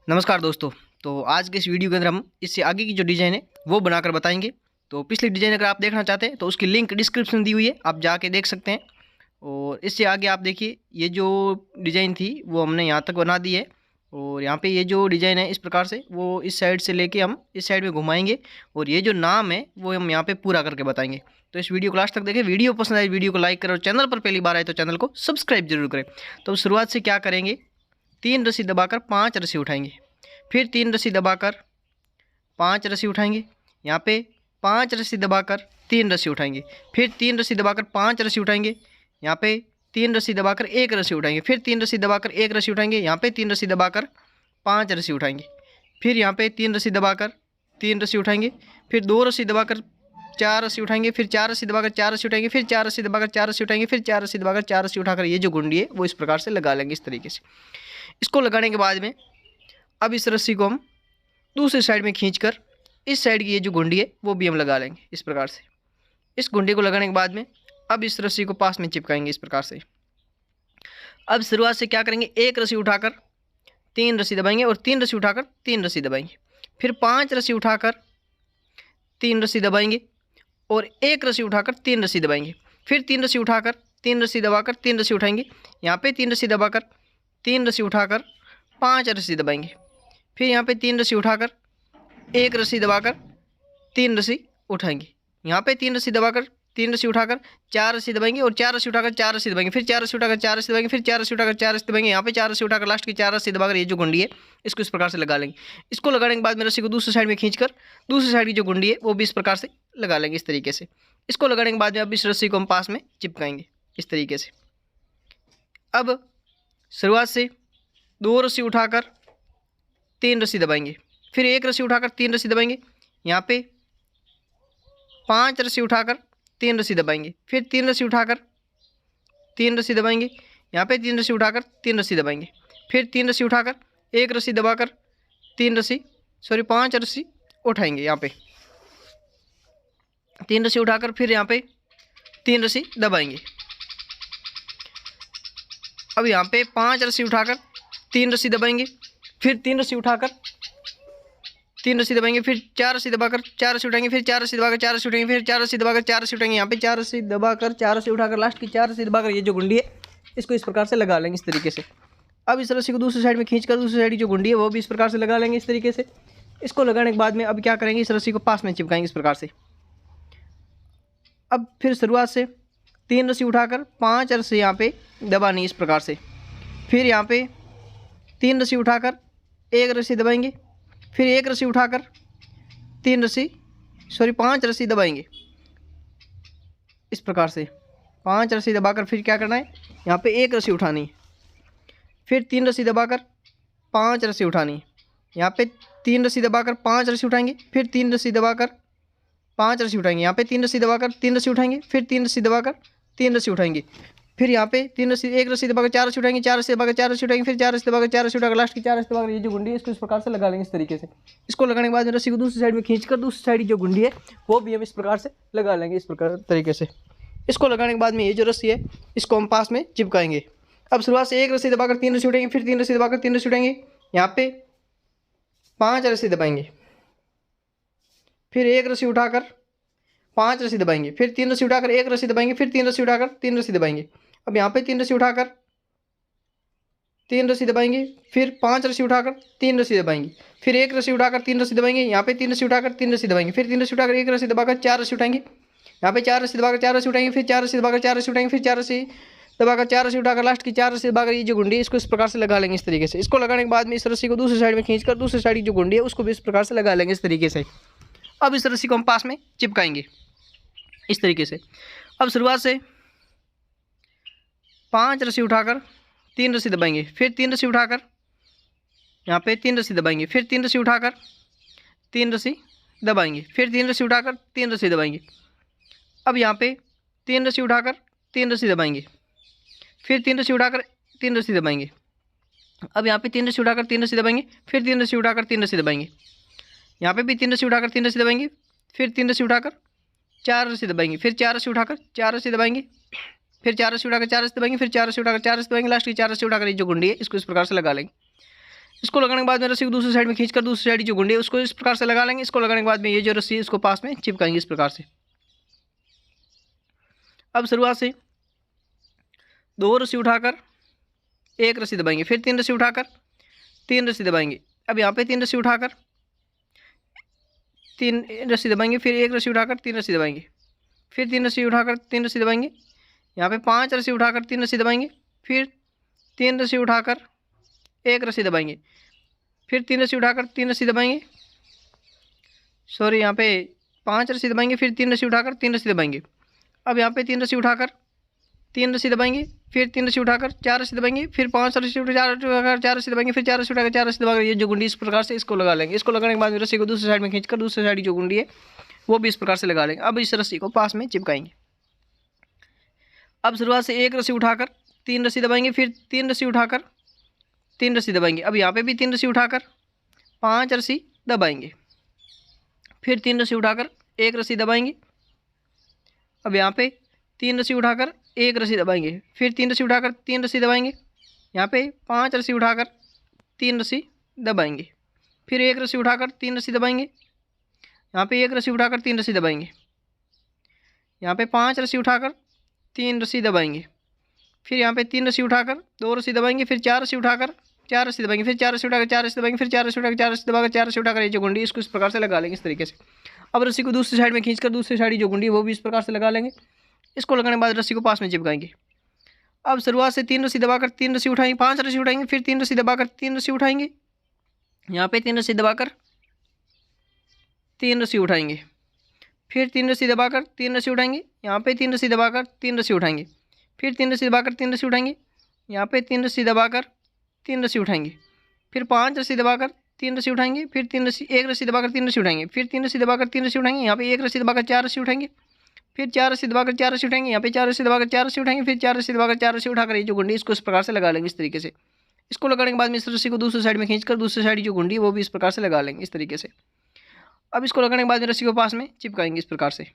नमस्कार दोस्तों। तो आज के इस वीडियो के अंदर हम इससे आगे की जो डिज़ाइन है वो बनाकर बताएंगे। तो पिछली डिज़ाइन अगर आप देखना चाहते हैं तो उसकी लिंक डिस्क्रिप्शन दी हुई है, आप जाके देख सकते हैं। और इससे आगे आप देखिए, ये जो डिज़ाइन थी वो हमने यहाँ तक बना दी है। और यहाँ पे ये जो डिज़ाइन है इस प्रकार से, वो इस साइड से लेके हम इस साइड में घुमाएंगे और ये जो नाम है वो हम यहाँ पे पूरा करके बताएंगे। तो इस वीडियो को लास्ट तक देखें। वीडियो पसंद आए वीडियो को लाइक करें और चैनल पर पहली बार आए तो चैनल को सब्सक्राइब जरूर करें। तो शुरुआत से क्या करेंगे, 3 रस्सी दबाकर 5 रस्सी उठाएंगे, फिर 3 रस्सी दबाकर 5 रस्सी उठाएंगे, यहाँ पे 5 रस्सी दबाकर 3 रस्सी उठाएंगे, फिर 3 रस्सी दबाकर 5 रस्सी उठाएंगे, यहाँ पे 3 रस्सी दबाकर 1 रस्सी उठाएंगे, फिर 3 रस्सी दबाकर 1 रस्सी उठाएंगे, यहाँ पे 3 रस्सी दबाकर 5 रस्सी उठाएंगे, फिर यहाँ पे 3 रस्सी दबाकर 3 रस्सी उठाएंगे, फिर 2 रस्सी दबाकर 4 रस्सी उठाएंगे, फिर 4 रस्सी दबाकर 4 रस्सी उठाएंगे, फिर 4 रस्सी दबाकर 4 रस्सी उठाएंगे, फिर 4 रस्सी दबाकर 4 रस्सी उठाकर ये जो गुंडी है वो इस प्रकार से लगा लेंगे। इस तरीके से इसको लगाने के बाद में अब इस रस्सी को हम दूसरी साइड में खींचकर इस साइड की ये जो गुंडी है वो भी हम लगा लेंगे। इस प्रकार से इस गुंडी को लगाने के बाद में अब इस रस्सी को पास में चिपकाएंगे इस प्रकार से। अब शुरुआत से क्या करेंगे, एक रस्सी उठाकर 3 रस्सी दबाएंगे और 3 रस्सी उठाकर 3 रस्सी दबाएंगे, फिर 5 रस्सी उठाकर 3 रस्सी दबाएंगे और 1 रस्सी उठाकर 3 रस्सी दबाएंगे, फिर 3 रस्सी उठाकर 3 रस्सी दबाकर 3 रस्सी उठाएंगे, यहाँ पे 3 रस्सी दबाकर 3 रस्सी उठाकर 5 रस्सी दबाएंगे, फिर यहाँ पे 3 रस्सी उठाकर 1 रस्सी दबाकर 3 रस्सी उठाएंगे, यहाँ पे 3 रस्सी दबाकर 3 रस्सी उठाकर 4 रस्सी दबाएंगे और 4 रस्सी उठाकर 4 रस्सी दबाएंगे, फिर 4 रस्सी उठाकर 4 रस्सी दबाएंगे, फिर 4 रस्सी उठाकर 4 रस्सी दबाएंगे, यहाँ पे 4 रस्सी उठाकर लास्ट की 4 रस्सी दबाकर ये जो गुंडी है इसको इस प्रकार से लगा लेंगे। इसको लगाने के बाद में रस्सी को दूसरी साइड में खींचकर दूसरी साइड की जो गुंडी है वो भी इस प्रकार से लगा लेंगे इस तरीके से। इसको लगाने के बाद में अब इस रस्सी को हम पास में चिपकाएंगे इस तरीके से। अब शुरुआत से 2 रस्सी उठाकर 3 रस्सी दबाएंगे, फिर 1 रस्सी उठाकर 3 रस्सी दबाएंगे, यहाँ पे 5 रस्सी उठाकर 3 रस्सी दबाएंगे, फिर 3 रस्सी उठाकर 3 रस्सी दबाएंगे, यहाँ पे 3 रस्सी उठाकर 3 रस्सी दबाएंगे, फिर 3 रस्सी उठाकर 1 रस्सी दबाकर 5 रस्सी उठाएंगे, यहाँ पे 3 रस्सी उठाकर फिर यहाँ पे 3 रस्सी दबाएंगे। अब यहाँ पे 5 रस्सी उठाकर 3 रस्सी दबाएंगे, फिर 3 रस्सी उठाकर 3 रस्सी दबाएंगे, फिर 4 रस्सी दबाकर 4 रस्सी उठाएंगे, फिर 4 रस्सी दबाकर 4 रस्सी उठाएंगे, फिर 4 रस्सी दबाकर 4 रस्सी उठाएंगे, यहाँ पे 4 रस्सी दबाकर 4 रस्सी उठाकर लास्ट की 4 रस्सी दबाकर ये जो गुंडी है इसको इस प्रकार से लगा लेंगे इस तरीके से। अब इस रस्सी को दूसरी साइड में खींचकर दूसरी साइड की जो गुंडी है वो भी इस प्रकार से लगा लेंगे इस तरीके से। इसको लगाने के बाद में अब क्या करेंगे, इस रस्सी को पास में चिपकाएंगे इस प्रकार से। अब फिर शुरुआत से 3 रस्सी उठाकर 5 रस्सी यहाँ पे दबानी इस प्रकार से, फिर यहाँ पे 3 रस्सी उठाकर 1 रस्सी दबाएंगे, फिर 1 रस्सी उठाकर 5 रस्सी दबाएंगे इस प्रकार से। 5 रस्सी दबाकर फिर क्या करना है, यहाँ पे 1 रस्सी उठानी है, फिर 3 रस्सी दबाकर 5 रस्सी उठानी है, यहाँ पे 3 रस्सी दबाकर 5 रस्सी उठाएंगे, फिर 3 रस्सी दबाकर 5 रस्सी उठाएंगे, यहाँ पे 3 रस्सी दबाकर 3 रस्सी उठाएंगे, फिर 3 रस्सी दबाकर 3 रस्सी उठाएंगे, फिर यहाँ पे 1 रस्सी दबाकर 4 रस्सी उठाएंगे, 4 रस्सी दबाकर 4 रस्सी उठाएंगे, फिर 4 रस्सी दबाकर 4 रस्सी उठाकर लास्ट की 4 रस्सी दबाकर ये जो गुंडी है इसको इस प्रकार से लगा लेंगे इस तरीके से। इसको लगाने के बाद रस्सी को दूसरी साइड में खींचकर दूसरी साइड की जो गुंडी है वो भी हम इस प्रकार से लगा लेंगे इस प्रकार तरीके से। इसको लगाने के बाद में ये जो रस्सी है इसको हम पास में चिपकाएंगे। अब शुरुआत से 1 रस्सी दबाकर 3 रस्सी उठाएंगे, फिर 3 रस्सी दबाकर 3 रस्सी उठाएंगे, यहाँ पे 5 रस्सी दबाएंगे, फिर 1 रस्सी उठाकर 5 रस्सी दबाएंगे, फिर 3 रस्सी उठाकर 1 रस्सी दबाएंगे, फिर 3 रस्सी उठाकर 3 रस्सी दबाएंगे। अब यहाँ पे 3 रस्सी उठाकर 3 रस्सी दबाएंगे, फिर 5 रस्सी उठाकर 3 रस्सी दबाएंगे, फिर 1 रस्सी उठाकर 3 रस्सी दबाएंगे, यहाँ पे 3 रस्सी उठाकर 3 रस्सी दबाएंगे, फिर 3 रस्सी उठाकर 1 रस्सी दबाकर 4 रस्सी उठाएंगे, यहाँ पे 4 रस्सी दबाकर 4 रस्सी उठाएंगे, फिर 4 रस्सी दबाकर 4 रस्सी उठाएंगे, फिर 4 रस्सी दबाकर 4 रस्सी उठाकर लास्ट की 4 रस्सी दबाकर ये जो गुंडी है इसको इस प्रकार से लगा लेंगे इस तरीके से। इसको लगाने के बाद में इस रस्सी को दूसरी साइड में खींचकर दूसरी साइड की जो गुंडी है उसको भी इस प्रकार से लगा लेंगे इस तरीके से। अब इस रस्सी को हम पास में चिपकाएंगे इस तरीके से। अब शुरुआत से 5 रस्सी उठाकर 3 रस्सी दबाएंगे, फिर 3 रस्सी उठाकर यहाँ पे 3 रस्सी दबाएंगे, फिर 3 रस्सी उठाकर 3 रस्सी दबाएंगे, फिर 3 रस्सी उठाकर 3 रस्सी दबाएंगे। अब यहाँ पे 3 रस्सी उठाकर 3 रस्सी दबाएंगे, फिर 3 रस्सी उठाकर 3 रस्सी दबाएंगे। अब यहाँ पे 3 रस्सी उठाकर 3 रस्सी दबाएंगे, फिर 3 रस्सी उठाकर 3 रस्सी दबाएंगे, यहाँ पे भी 3 रस्सी उठाकर 3 रस्सी दबाएंगे, फिर 3 रस्सी उठाकर 4 रस्सी दबाएंगे, फिर 4 रस्सी उठाकर 4 रस्सी दबाएंगे, फिर 4 रस्सी उठाकर 4 रस्सी दबाएंगे, फिर 4 रस्सी उठाकर 4 रस्सी दबाएंगे, लास्ट की 4 रस्सी उठाकर ये जो गुंडी है इसको इस प्रकार से लगा लेंगे। इसको लगाने के बाद में रस्सी को दूसरी साइड में खींचकर दूसरी साइड जो गुंडी है उसको इस प्रकार से लगा लेंगे। इसको लगाने के बाद में ये जो रस्सी है इसको पास में चिपकाएंगे इस प्रकार से। अब शुरुआत से 2 रस्सी उठाकर 1 रस्सी दबाएंगे, फिर 3 रस्सी उठाकर 3 रस्सी दबाएंगे। अब यहाँ पे 3 रस्सी उठाकर 3 रस्सी दबाएंगे, फिर 1 रस्सी उठाकर 3 रस्सी दबाएंगे, फिर 3 रस्सी उठाकर 3 रस्सी दबाएंगे। यहाँ पे 5 रस्सी उठाकर 3 रस्सी दबाएंगे, फिर 3 रस्सी उठाकर 1 रस्सी दबाएंगे, फिर 3 रस्सी उठाकर 3 रस्सी दबाएंगे, सॉरी यहाँ पे 5 रस्सी दबाएंगे, फिर 3 रस्सी उठाकर 3 रस्सी दबाएंगे। अब यहाँ पे 3 रस्सी उठाकर 3 रस्सी दबाएंगे, फिर 3 रस्सी उठाकर 4 रस्सी दबाएंगे, फिर 5 रस्सी उठाकर 4 रस्सी दबाएंगे, फिर 4 रस्सी उठाकर 4 रस्सी दबाकर ये जो गुंडी इस प्रकार से इसको लगा लेंगे। इसको लगाने के बाद रस्सी को दूसरी साइड में खींचकर दूसरी साइड जो गुंडी है वो भी इस प्रकार से लगा लेंगे। अब इस रस्सी को पास में चिपकाएंगे। अब शुरुआत से 1 रस्सी उठाकर 3 रस्सी दबाएंगे, फिर 3 रस्सी उठाकर 3 रस्सी दबाएंगे। अब यहाँ पे भी 3 रस्सी उठाकर 5 रस्सी दबाएंगे, फिर 3 रस्सी उठाकर 1 रस्सी दबाएंगे। अब यहाँ पे 3 रस्सी उठाकर 1 रस्सी दबाएंगे, फिर 3 रस्सी उठाकर 3 रस्सी दबाएंगे। यहाँ पे 5 रस्सी उठाकर 3 रस्सी दबाएंगे, फिर 1 रस्सी उठाकर 3 रस्सी दबाएंगे। यहाँ पे 1 रस्सी उठाकर 3 रस्सी दबाएंगे, यहाँ पे 5 रस्सी उठाकर 3 रस्सी दबाएंगे, फिर यहाँ पे 3 रस्सी उठाकर 2 रस्सी दबाएंगे, फिर 4 रस्सी उठाकर 4 रस्सी दबाएंगे, फिर 4 रस्सी उठाकर 4 रस्सी दबाएंगे, फिर 4 रस्सी उठाकर 4 रस्सी दबाकर 4 रस्सी उठाकर ये जो गुंडी इसको इस प्रकार से लगा लेंगे इस तरीके से। अब रस्सी को दूसरी साइड में खींचकर दूसरी साइड जो गुंडी है वो भी इस प्रकार से लगा लेंगे। इसको लगाने के बाद रस्सी को पास में चिपकाएंगे। अब शुरुआत से 3 रस्सी दबाकर 3 रस्सी उठाएंगे, 5 रस्सी उठाएंगे, फिर 3 रस्सी दबाकर 3 रस्सी उठाएंगे, यहाँ पे 3 रस्सी दबाकर 3 रस्सी उठाएंगे, फिर 3 रस्सी दबाकर 3 रस्सी उठाएंगे, यहाँ पे 3 रस्सी दबाकर 3 रस्सी उठाएंगे, फिर 3 रस्सी दबाकर 3 रस्सी उठाएंगे, यहाँ पे 3 रस्सी दबाकर 3 रस्सी उठाएंगे, फिर 5 रस्सी दबाकर 3 रस्सी उठाएंगे, फिर 1 रस्सी दबाकर 3 रस्सी उठाएंगे, फिर 3 रस्सी दबाकर 3 रस्सी उठाएंगे, यहाँ पे 1 रस्सी दबाकर 4 रस्सी उठाएंगे, फिर 4 रस्सी दबाकर 4 रस्सी उठाएंगे, यहाँ पे 4 रस्सी दबाकर 4 रस्सी उठाएंगे, फिर 4 रस्सी दबाकर 4 रस्सी उठाकर ये जो गुंडी इसको इस प्रकार से लगा लेंगे इस तरीके से। इसको लगाने के बाद में इस रस्सी को दूसरी साइड में खींचकर दूसरी साइड जो गुंडी वो भी इस प्रकार से लगा लेंगे इस तरीके से। अब इसको लगाने के बाद में रस्सी को पास में चिपकाएंगे इस प्रकार से।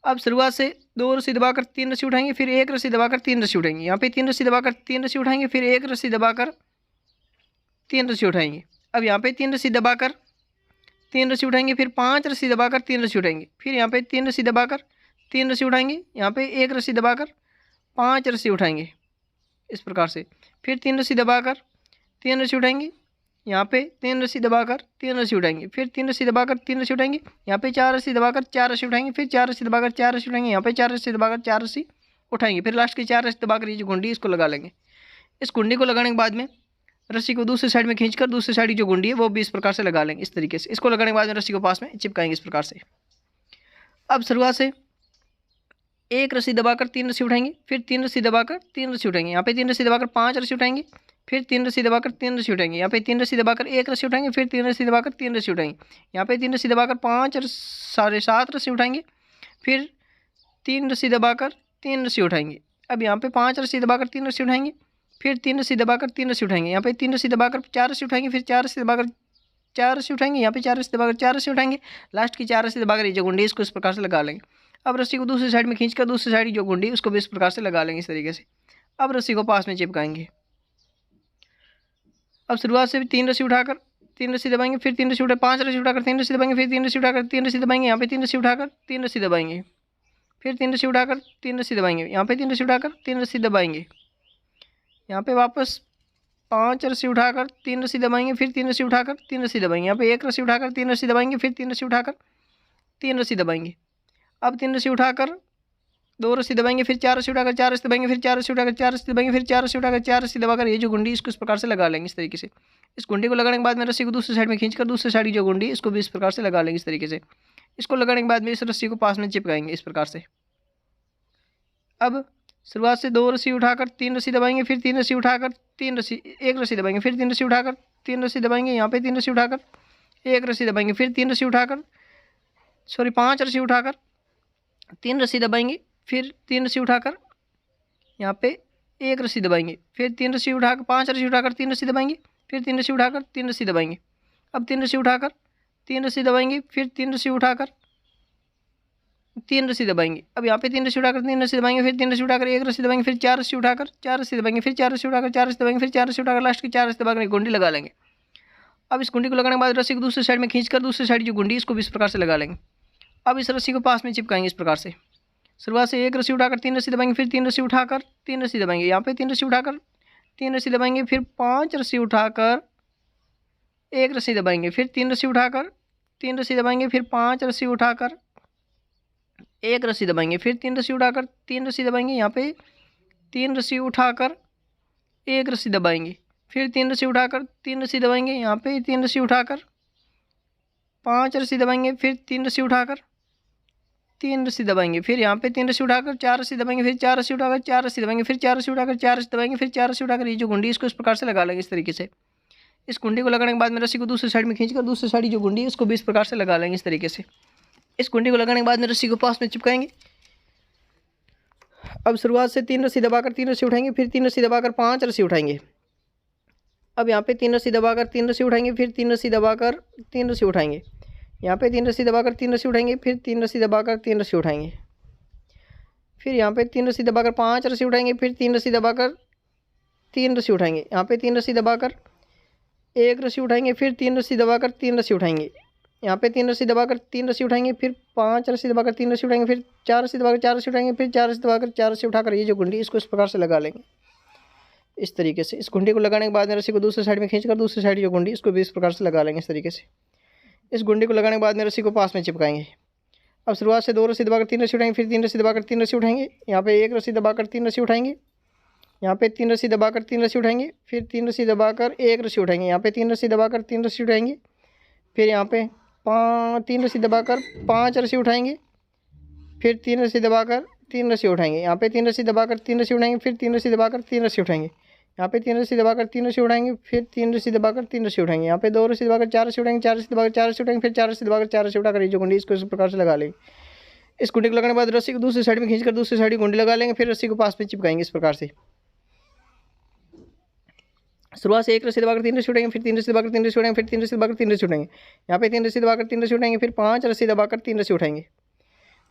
अब शुरुआत से 2 रस्सी दबाकर 3 रस्सी उठाएंगे, फिर 1 रस्सी दबाकर 3 रस्सी उठाएंगे, यहाँ पे 3 रस्सी दबाकर 3 रस्सी उठाएंगे, फिर 1 रस्सी दबाकर 3 रस्सी उठाएंगे। अब यहाँ पे 3 रस्सी दबाकर 3 रस्सी उठाएंगे, फिर 5 रस्सी दबाकर 3 रस्सी उठाएंगे, फिर यहाँ पे 3 रस्सी दबाकर 3 रस्सी उठाएंगे, यहाँ पे 1 रस्सी दबाकर 5 रस्सी उठाएंगे इस प्रकार से, फिर 3 रस्सी दबाकर 3 रस्सी उठाएंगे, यहाँ पे 3 रस्सी दबाकर 3 रस्सी उठाएंगे, फिर 3 रस्सी दबाकर 3 रस्सी उठाएंगे, यहाँ पे 4 रस्सी दबाकर 4 रस्सी उठाएंगे, फिर 4 रस्सी दबाकर 4 रस्सी उठाएंगे, यहाँ पे 4 रस्सी दबाकर 4 रस्सी उठाएंगे, फिर लास्ट की 4 रस्सी दबाकर ये जो गुंडी इसको लगा लेंगे। इस गुंडी को लगाने के बाद में रस्सी को दूसरी साइड में खींचकर दूसरी साइड जो गुंडी है वो भी इस प्रकार से लगा लेंगे इस तरीके से। इसको लगाने के बाद में रस्सी को पास में चिपकाएंगे इस प्रकार से। अब शुरुआत से 1 रस्सी दबाकर 3 रस्सी उठाएंगे, फिर 3 रस्सी दबाकर 3 रस्सी उठाएंगे, यहाँ पे 3 रस्सी दबाकर 5 रस्सी उठाएंगे, फिर 3 रस्सी दबाकर 3 रस्सी उठाएंगे, यहाँ पे 3 रस्सी दबाकर 1 रस्सी उठाएंगे, फिर 3 रस्सी दबाकर 3 रस्सी उठाएंगे, यहाँ पे 3 रस्सी दबाकर 5 साढ़े 7 रस्सी उठाएंगे, फिर 3 रस्सी दबाकर 3 रस्सी उठाएंगे। अब यहाँ पे 5 रस्सी दबाकर 3 रस्सी उठाएंगे, फिर 3 रस्सी दबाकर 3 रस्सी उठाएंगे, यहाँ पे 3 रस्सी दबाकर 4 रस्सी उठाएंगे, फिर 4 रस्सी दबाकर 4 रस्सी उठाएंगे, यहाँ पे 4 रस्सी दबाकर 4 रस्सी उठाएंगे, लास्ट की 4 रस्सी दबाकर ये जो गुंडी इसको इस प्रकार से लगा लेंगे। अब रस्सी को दूसरी साइड में खींचकर दूसरी साइड जो गुंडी उसको भी इस प्रकार से लगा लेंगे इस तरीके से। अब रस्सी को पास में चिपकाएंगे। अब शुरुआत से 3 रस्सी उठाकर 3 रस्सी दबाएंगे, फिर 3 रस्सी उठा 5 रस्सी उठाकर 3 रस्सी दबाएंगे, फिर 3 रस्सी उठाकर 3 रस्सी दबाएंगे, यहाँ पे 3 रस्सी उठाकर 3 रस्सी दबाएंगे, फिर 3 रस्सी उठाकर 3 रस्सी दबाएंगे, यहाँ पे 3 रस्सी उठाकर 3 रस्सी दबाएंगे, यहाँ पे वापस 5 रस्सी उठाकर 3 रस्सी दबाएंगे, फिर 3 रस्सी उठाकर 3 रस्सी दबाएंगे, यहाँ पे 1 रस्सी उठाकर 3 रस्सी दबाएंगे, फिर 3 रस्सी उठाकर 3 रस्सी दबाएंगे। अब 3 रस्सी उठाकर 2 रस्सी दबाएंगे, फिर 4 रस्सी उठाकर 4 रस्सी दबाएंगे, फिर 4 रस्सी उठाकर 4 रस्सी दबाएंगे, फिर 4 रस्सी उठाकर 4 रस्सी दबाकर ये जो गुंडी इसको इस प्रकार से लगा लेंगे इस तरीके से। इस गुंडी को लगाने के बाद में रस्सी को दूसरी साइड में खींचकर दूसरी साइड की जो गुंडी इसको भी इस प्रकार से लगा लेंगे इस तरीके से। इसको लगाने के बाद में इस रस्सी को पास में चिपकाएंगे इस प्रकार से। अब शुरुआत से 2 रस्सी उठाकर 3 रस्सी दबाएंगे, फिर 3 रस्सी उठाकर 1 रस्सी दबाएंगे, फिर 3 रस्सी उठाकर 3 रस्सी दबाएंगे, यहाँ पे 3 रस्सी उठाकर 1 रस्सी दबाएंगे, फिर 3 रस्सी उठाकर 5 रस्सी उठाकर 3 रस्सी दबाएंगे, फिर 3 रस्सी उठाकर यहाँ पे 1 रस्सी दबाएंगे, फिर 3 रस्सी उठाकर 5 रस्सी उठाकर 3 रस्सी दबाएंगे, फिर 3 रस्सी उठाकर 3 रस्सी दबाएंगे। अब 3 रस्सी उठाकर 3 रस्सी दबाएंगे, फिर 3 रस्सी उठाकर 3 रस्सी दबाएंगे। अब यहाँ पे 3 रस्सी उठाकर 3 रस्सी दबाएंगे, फिर 3 रस्सी उठाकर 1 रस्सी दबाएंगे, फिर 4 रस्सी उठाकर 4 रस्सी दबाएंगे, फिर 4 रस्सी उठाकर 4 रस्सी दबाएंगे, फिर 4 रस्सी उठाकर लास्ट की 4 रस्सी दबाकर गुंडी लगा लेंगे। अब इस गुंडी को लगाने के बाद रस्सी को दूसरी साइड में खींचकर दूसरी साइड जो गुंडी इसको भी इस प्रकार से लगा लेंगे। अब इस रस्सी को पास में चिपकाएंगे इस प्रकार से। शुरुआत से 1 रस्सी उठाकर 3 रस्सी दबाएंगे, फिर 3 रस्सी उठाकर 3 रस्सी दबाएंगे, यहाँ पे 3 रस्सी उठाकर 3 रस्सी दबाएंगे, फिर 5 रस्सी उठाकर 1 रस्सी दबाएंगे, फिर 3 रस्सी उठाकर 3 रस्सी दबाएंगे, फिर 5 रस्सी उठाकर 1 रस्सी दबाएंगे, फिर 3 रस्सी उठाकर 3 रस्सी दबाएंगे, यहाँ पे 3 रस्सी उठाकर 1 रस्सी दबाएंगे, फिर 3 रस्सी उठाकर 3 रस्सी दबाएंगे, यहाँ पे 3 रस्सी उठाकर 5 रस्सी दबाएंगे, फिर 3 रस्सी उठाकर 3 रस्सी दबाएंगे, फिर यहाँ पे 3 रस्सी उठाकर 4 रस्सी दबाएंगे, फिर 4 रस्सी उठाकर 4 रस्सी दबाएंगे, फिर 4 रस्सी उठाकर 4 रस्सी दबाएंगे, फिर 4 रस्सी उठाकर ये जो गुंडी इसको इस प्रकार से लगा लेंगे इस तरीके से। इस गुंडी को लगाने के बाद में रस्सी को दूसरी साइड में खींचकर दूसरी साइड जो गुंडी है इसको भी इस प्रकार से लगा लेंगे इस तरीके से। इस गुंडी को लगाने के बाद में रस्सी को पास में चिपकाएंगे। अब शुरुआत से 3 रस्सी दबाकर 3 रस्सी उठाएंगे, फिर 3 रस्सी दबाकर 5 रस्सी उठाएंगे। अब यहाँ पे 3 रस्सी दबाकर 3 रस्सी उठाएंगे, फिर 3 रस्सी दबाकर 3 रस्सी उठाएंगे, यहाँ पे 3 रस्सी दबाकर 3 रस्सी उठाएंगे, फिर 3 रस्सी दबाकर 3 रस्सी उठाएंगे, फिर यहाँ पे 3 रस्सी दबाकर 5 रस्सी उठाएंगे, फिर 3 रस्सी दबाकर 3 रस्सी उठाएंगे, यहाँ पे 3 रस्सी दबाकर 1 रस्सी उठाएंगे, फिर 3 रस्सी दबाकर 3 रस्सी उठाएंगे, यहाँ पे 3 रस्सी दबाकर 3 रस्सी उठाएंगे, फिर 5 रस्सी दबाकर 3 रस्सी उठाएंगे, फिर 4 रस्सी दबाकर 4 रस्सी उठाएंगे, फिर 4 रस्सी दबाकर 4 रस्सी उठाकर ये जो गुंडी इसको इस प्रकार से लगा लेंगे इस तरीके से। इस गुंडी को लगाने के बाद में रस्सी को दूसरी साइड में खींचकर दूसरी साइड जो गुंडी इसको भी इस प्रकार से लगा लेंगे इस तरीके से। इस गुंडी को लगाने के बाद में रस्सी को पास में चिपकाएंगे। अब शुरुआत से 2 रस्सी दबाकर 3 रस्सी उठाएंगे, फिर 3 रस्सी दबाकर 3 रस्सी उठाएंगे, यहाँ पे 1 रस्सी दबाकर 3 रस्सी उठाएंगे, यहाँ पे 3 रस्सी दबाकर 3 रस्सी उठाएंगे, फिर 3 रस्सी दबाकर 1 रस्सी उठाएंगे, यहाँ पे 3 रस्सी दबाकर 3 रस्सी उठाएंगे, फिर यहाँ पे 3 रस्सी दबाकर 5 रस्सी उठाएंगे, फिर 3 रस्सी दबाकर 3 रस्सी उठाएंगे, यहाँ पे 3 रस्सी दबाकर 3 रस्सी उठाएंगे, फिर 3 रस्सी दबाकर 3 रस्सी उठाएंगे, यहाँ पे 3 रस्सी दबाकर 3 रस्सी उठाएंगे, फिर 3 रस्सी दबाकर 3 रस्सी उठाएंगे, यहाँ पे 2 रस्सी दबाकर 4 रस्सी उठाएंगे, 4 रस्सी दबाकर 4 रस्सी उठाएंगे, फिर 4 रस्सी दबाकर 4 रस्सी उठाकर ये जो गुंडी इसको इस प्रकार से लगा लेंगे। इस गुंडी को लगाने के बाद रस्सी को दूसरी साइड में खींचकर दूसरी साइड गुंडी लगा लेंगे, फिर रस्सी को पास में चिपकाएंगे इस प्रकार से। शुरुआत से 1 रस्सी दबाकर 3 रस्सी उठाएंगे, फिर 3 रस्सी दबाकर 3 रस्सी उठाएंगे, फिर 3 रस्सी दबाकर 3 रस्सी उठाएंगे, यहाँ पे 3 रस्सी दबाकर 3 रस्सी उठाएंगे, फिर 5 रस्सी दबाकर 3 रस्सी उठाएंगे,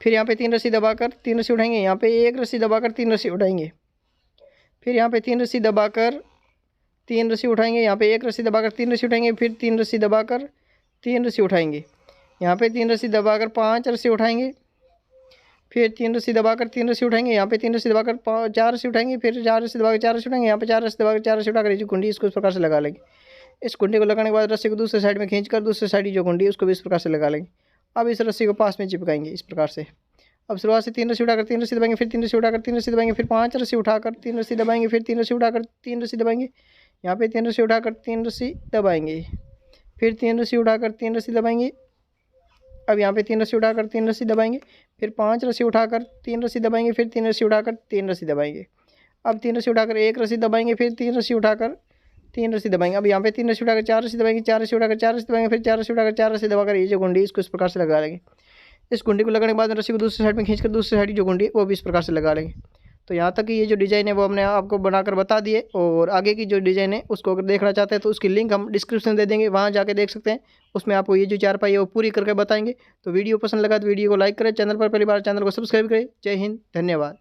फिर यहाँ पे 3 रस्सी दबाकर 3 रस्सी उठाएंगे, यहाँ पे 1 रस्सी दबाकर 3 रस्सी उठाएंगे, फिर यहाँ पे 3 रस्सी दबाकर 3 रस्सी उठाएंगे, यहाँ पे 1 रस्सी दबाकर 3 रस्सी उठाएंगे, फिर 3 रस्सी दबाकर 3 रस्सी उठाएंगे, यहाँ पे 3 रस्सी दबाकर 5 रस्सी उठाएंगे, फिर 3 रस्सी दबाकर 3 रस्सी उठाएंगे, यहाँ पे 3 रस्सी दबाकर 4 रस्सी उठाएंगे, फिर 4 रस्सी दबाकर 4 रस्सी उठाएंगे, यहाँ पे 4 रस्सी दबाकर 4 रस्सी उठाकर ये जो गुंडी इसको इस प्रकार से लगा लेंगे। इस गुंडी को लगाने के बाद रस्सी को दूसरी साइड में खींचकर दूसरी साइड जो गुंडी उसको भी इस प्रकार से लगा लेंगे। अब इस रस्सी को पास में चिपकाएंगे इस प्रकार से। अब शुरुआत से 3 रस्सी उठाकर 3 रस्सी दबाएंगे, फिर 3 रस्सी उठाकर 3 रस्सी दबाएंगे, फिर 5 रस्सी उठाकर 3 रस्सी दबाएंगे, फिर 3 रस्सी उठाकर 3 रस्सी दबाएंगे, यहाँ पे 3 रस्सी उठाकर 3 रस्सी दबाएंगे, फिर 3 रस्सी उठाकर 3 रस्सी दबाएंगे, अब यहाँ पे 3 रस्सी उठाकर 3 रस्सी दबाएंगे, फिर 5 रस्सी उठाकर 3 रस्सी दबाएंगे, फिर 3 रस्सी उठाकर 3 रस्सी दबाएंगे, अब 3 रस्सी उठाकर 1 रस्सी दबाएंगे, फिर 3 रस्सी उठाकर 3 रस्सी दबाएंगे, अब यहाँ पे 3 रस्सी उठाकर 4 रस्सी दबाएंगे, 4 रस्सी उठाकर 4 रस्सी दबाएंगे, फिर 4 रस्सी उठाकर 4 रस्सी दबाकर ये जो गुंडी इसको इस प्रकार से लगा लेंगे। इस गुंडी को लगाने के बाद रस्सी को दूसरी साइड में खींचकर दूसरी साइड जो गुंडी वो भी इस प्रकार से लगा लेंगे। तो यहाँ तक कि ये जो डिज़ाइन है वो हमने आपको बनाकर बता दिए, और आगे की जो डिज़ाइन है उसको अगर देखना चाहते हैं तो उसकी लिंक हम डिस्क्रिप्शन दे देंगे, वहाँ जाके देख सकते हैं। उसमें आपको ये जो चारपाई है वो पूरी करके बताएंगे। तो वीडियो पसंद लगा तो वीडियो को लाइक करें, चैनल पर पहली बार चैनल को सब्सक्राइब करें। जय हिंद, धन्यवाद।